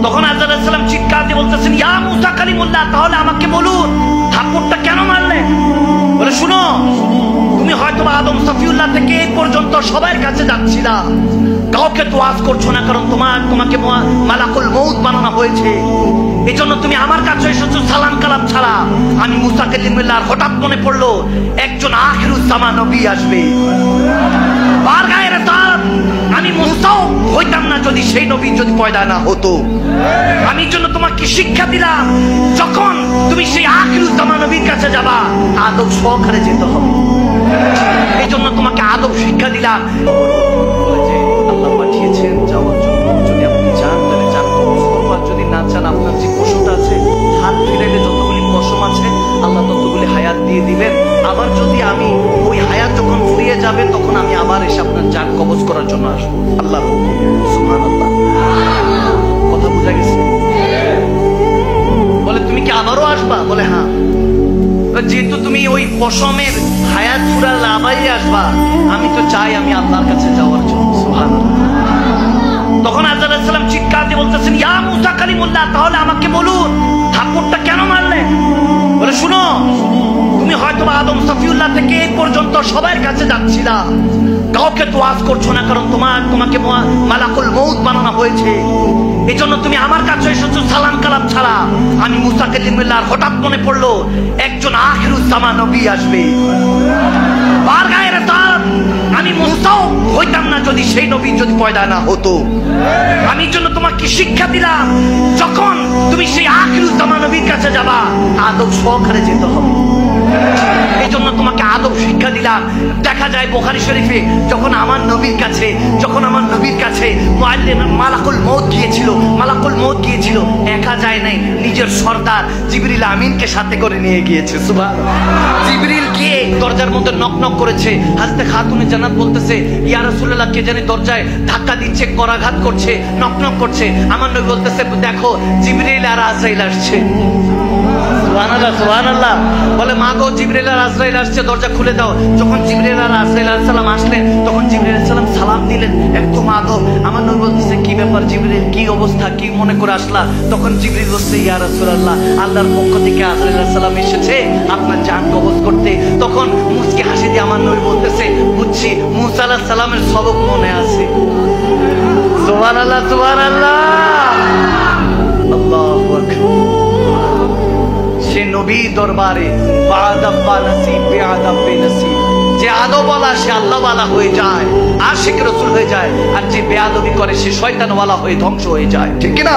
তখন আজরাইল আলাইহিস সালাম চিৎকার দিয়ে বলতেছেন, ইয়া মুসা কালিমুল্লাহ, তাহলে আমাকে বলুন থাপ্পড়টা কেন মারলেন? বলে, শুনো, তুমি হয়তো আদম সফিউল্লাহ থেকে এই পর্যন্ত সবার কাছে যাচ্ছিলা, কাউকে তো ওয়াজ করছো না, কারণ তোমাকে মালাকুল মউত বানানো হয়েছে। এই জন্য তুমি আমার কাছে এসেছো সালাম কালাম ছাড়া। আমি মুসা কালিমুল্লাহ, হঠাৎ মনে পড়লো একজন আখিরুজ্জামান নবী আসবে। আমি মুসাও হইতাম না যদি সেই নবী যদি পয়দা না হতো। আমি জন্য তোমাকে শিক্ষা দিলাম, যখন তুমি সেই আখিরুজ্জামান নবীর কাছে যাবা আদব সহকারে যেতে হবে। এই জন্য তোমাকে আদব শিক্ষা দিলাম। আল্লাহ পাঠিয়েছেন যাওয়ার জন্য, যদি আপনি চান তাহলে যান, যদি না চান আপনার যে পশুটা আছে হাত ফিরাইলে যতগুলি পশম আছে আল্লাহ ততগুলি হায়াত দিয়ে দিবেন। আবার যদি আমি ওই হায়াত যখন ফুরিয়ে যাবে তখন আমি আবার এসে আপনার জান কবজ করার জন্য আসবো। আল্লাহ সুবহানাল্লাহ। কথা বোঝা গেছে? বলে, তুমি কি আবারও আসবা? বলে, হ্যাঁ। যেহেতু তুমি ওই পশমের হায়াত ফুরালে আবারই আসবা, আমি তো চাই আমি আল্লাহর কাছে যাওয়ার জন্য। সুবহানাল্লাহ। তখন আজরাইল আলাইহিস সালাম চিৎকার দিয়ে বলতেছেন, ইয়া মুসা কালিমুল্লাহ, তাহলে আমাকে বলুন থাপ্পড়টা কেন মারলেন? বলে, শুনো, তুমি হয়তো আদম সফিউল্লাহ থেকে এই পর্যন্ত সবার কাছে যাচ্ছিলা, কাউকে তো ওয়াজ করছো না, কারণ তোমাকে মালাকুল মউত বানানো হয়েছে। এই জন্য তুমি আমার কাছে এসেছো সালাম কালাম ছাড়া। আমি মুসা কালিমুল্লাহ, হঠাৎ মনে পড়লো একজন আখিরুজ্জামান নবী আসবে। আমি মুসাও হইতাম না যদি সেই নবী যদি পয়দা না হতো। আমি জন্য তোমাকে শিক্ষা দিলাম, যখন তুমি সেই আখিরুজ্জামান নবীর কাছে যাবা আদব সহকারে যেতে হবে। এই জন্য তোমাকে আদব শিক্ষা দিলাম। দেখা যায় বুখারী শরীফে যখন আমার নবীর কাছে মালাকুল মউত গিয়েছিল, একা যায় নাই, নিজের সর্দার জিবরিল আমিনকে সাথে করে নিয়ে গিয়েছে। সুবহানাল্লাহ। জিবরিল গিয়ে দরজার মধ্যে নক নক করেছে। হযরত খাতুনে জান্নাত বলতেছে, ইয়া রাসূলুল্লাহ, কে জানি দরজায় ধাক্কা দিচ্ছে, করাঘাত করছে, নক নক করছে। আমার নবী বলতেছে, দেখো জিবরিল আর আজরাইল আসছে। সুবহানাল্লাহ, সুবহানাল্লাহ। বলে, মা গো, জিবরিল আর আজরাইল আসছে, দরজা খুলে দাও। যখন জিবরিল আর আজরাইল আলাইহিস সালাম আসলেন, তখন জিবরিল আলাইহিস সালাম সালাম দিলেন, একদম আদব। আমার নবী বলতেছে, কি ব্যাপার জিবরিল, কি অবস্থা, কি মনে করে আসলা? তখন জিবরিল বলছে, ইয়া রাসূলুল্লাহ, আল্লাহর পক্ষ থেকে আজরাইল আলাইহিস সালাম এসেছে আপনার জান কবজ করতে। তখন মুচকি হাসি দিয়ে আমার নবী বলতেছে, বুঝছি মুসা আলাইহিস সালামের সবক মনে আছে। সুবহানাল্লাহ, সুবহানাল্লাহ, আল্লাহু আকবার। সে নবী দরবারে যে আদবওয়ালা সে আল্লাহওয়ালা হয়ে যায়, আশিক রাসূল হয়ে যায়, আর যে বেয়াদবি করে সে শয়তানওয়ালা হয়ে ধ্বংস হয়ে যায়। ঠিক কিনা?